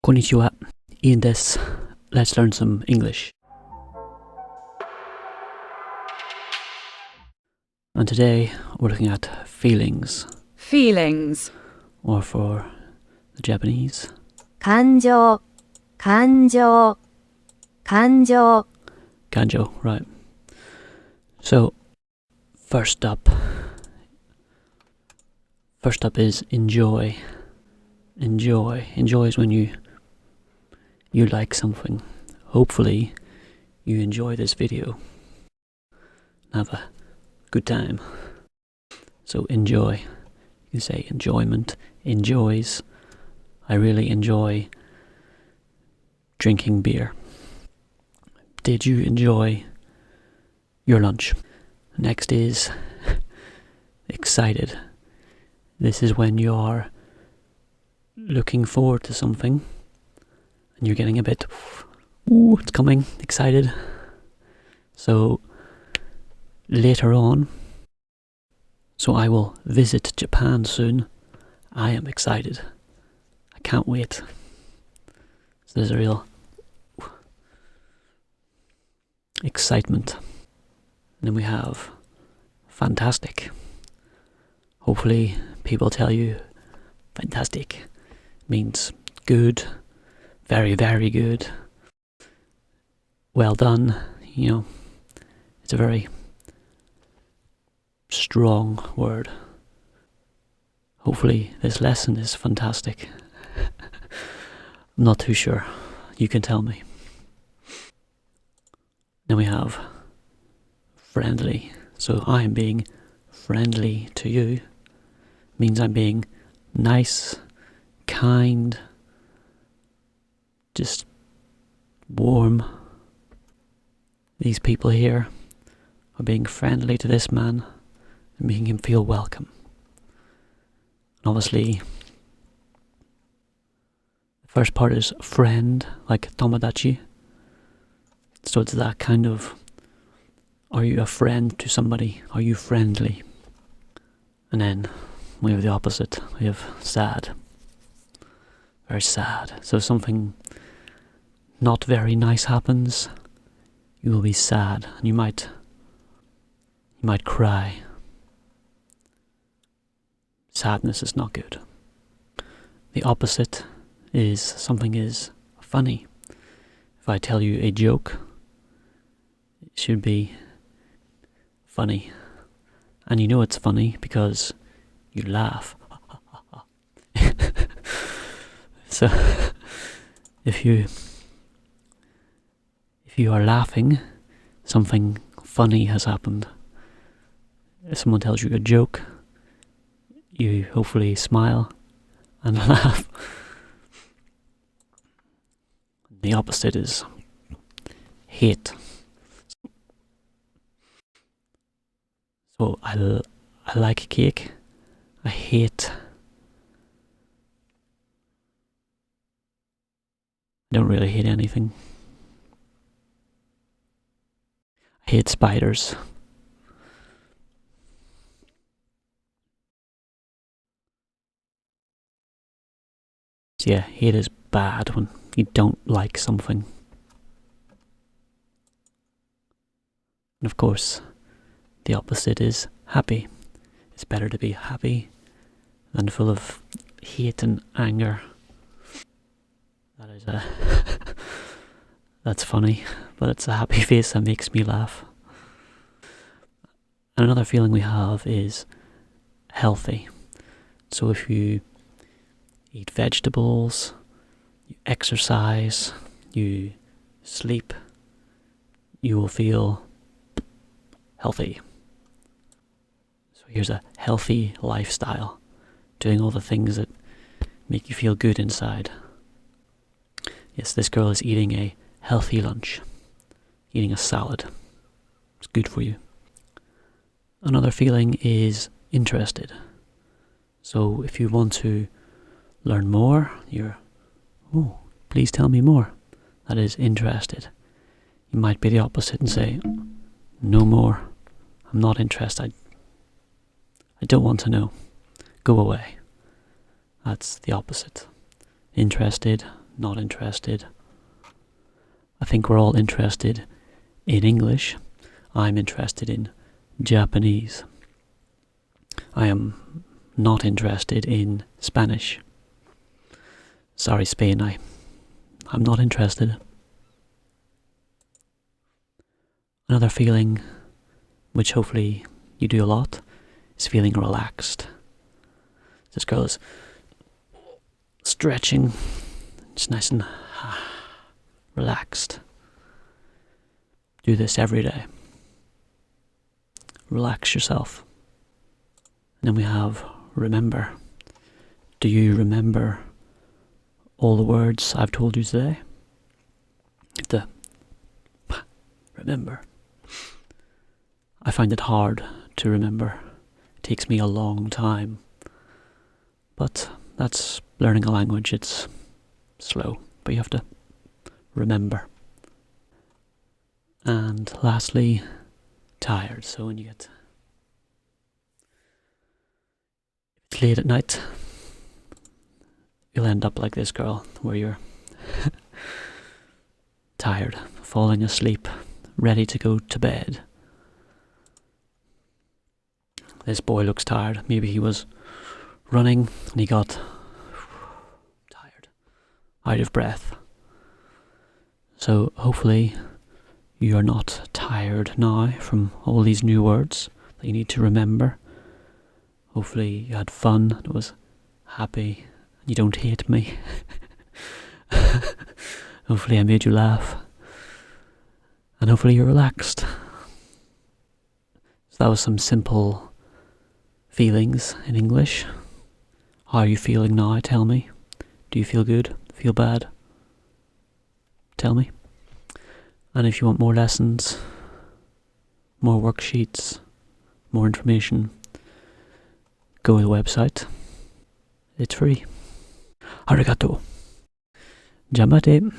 Konnichiwa, Ian des. Let's learn some English. And today we're looking at feelings. Feelings. Or for the Japanese, 感情、感情、感情。 kanjo, right. So, first up is enjoy. Enjoy is when you like something. Hopefully you enjoy this video. Have a good time. So enjoy. You can say enjoyment, enjoys. I really enjoy drinking beer. Did you enjoy your lunch? Next is excited. This is when you're looking forward to something and you're getting a bit, ooh, it's coming, excited. So later on, so I will visit Japan soon. I am excited. I can't wait. So there's a real excitement. And then we have fantastic. Hopefully people tell you fantastic means good, very, very good, well done. You know, it's a very strong word. Hopefully this lesson is fantastic. I'm not too sure. You can tell me. Then we have friendly. So I am being friendly to you. Means I'm being nice, kind, just warm. These people here are being friendly to this man and making him feel welcome. And obviously, the first part is friend, like tomodachi. So it's that kind of, are you a friend to somebody? Are you friendly? And then we have the opposite. We have sad. Very sad. So something not very nice happens, you will be sad and you might cry. Sadness is not good. The opposite is something is funny. If I tell you a joke, it should be funny. And you know it's funny because you laugh. So if you are laughing, something funny has happened. If someone tells you a joke, you hopefully smile and laugh. The opposite is hate. So I like cake. I hate. I don't really hate anything. I hate spiders. So yeah, hate is bad when you don't like something. And of course, the opposite is happy. It's better to be happy than full of hate and anger. That is that's funny, but it's a happy face that makes me laugh. And another feeling we have is healthy. So if you eat vegetables, you exercise, you sleep, you will feel healthy. So here's a healthy lifestyle, doing all the things that make you feel good inside. Yes, this girl is eating a healthy lunch, eating a salad. It's good for you. Another feeling is interested. So if you want to learn more, you're, oh, please tell me more. That is interested. You might be the opposite and say, no more. I'm not interested. I don't want to know. Go away. That's the opposite. Interested, not interested. I think we're all interested in English. I'm interested in Japanese. I am not interested in Spanish. Sorry, Spain, I'm not interested. Another feeling, which hopefully you do a lot, is feeling relaxed. This girl is stretching, just nice and relaxed. Do this every day. Relax yourself. And then we have remember. Do you remember all the words I've told you today? You have to remember. I find it hard to remember. It takes me a long time. But that's learning a language. It's slow, but you have to remember. And lastly, tired. So when you get it's late at night, you'll end up like this girl, where you're tired, falling asleep, ready to go to bed. This boy looks tired. Maybe he was running and he got tired, out of breath. So hopefully you are not tired now from all these new words that you need to remember. Hopefully you had fun, it was happy, and you don't hate me. Hopefully I made you laugh. And hopefully you're relaxed. So that was some simple feelings in English. How are you feeling now? Tell me. Do you feel good? Feel bad? Tell me. And if you want more lessons, more worksheets, more information, go to the website. It's free. Arigato. Jamate.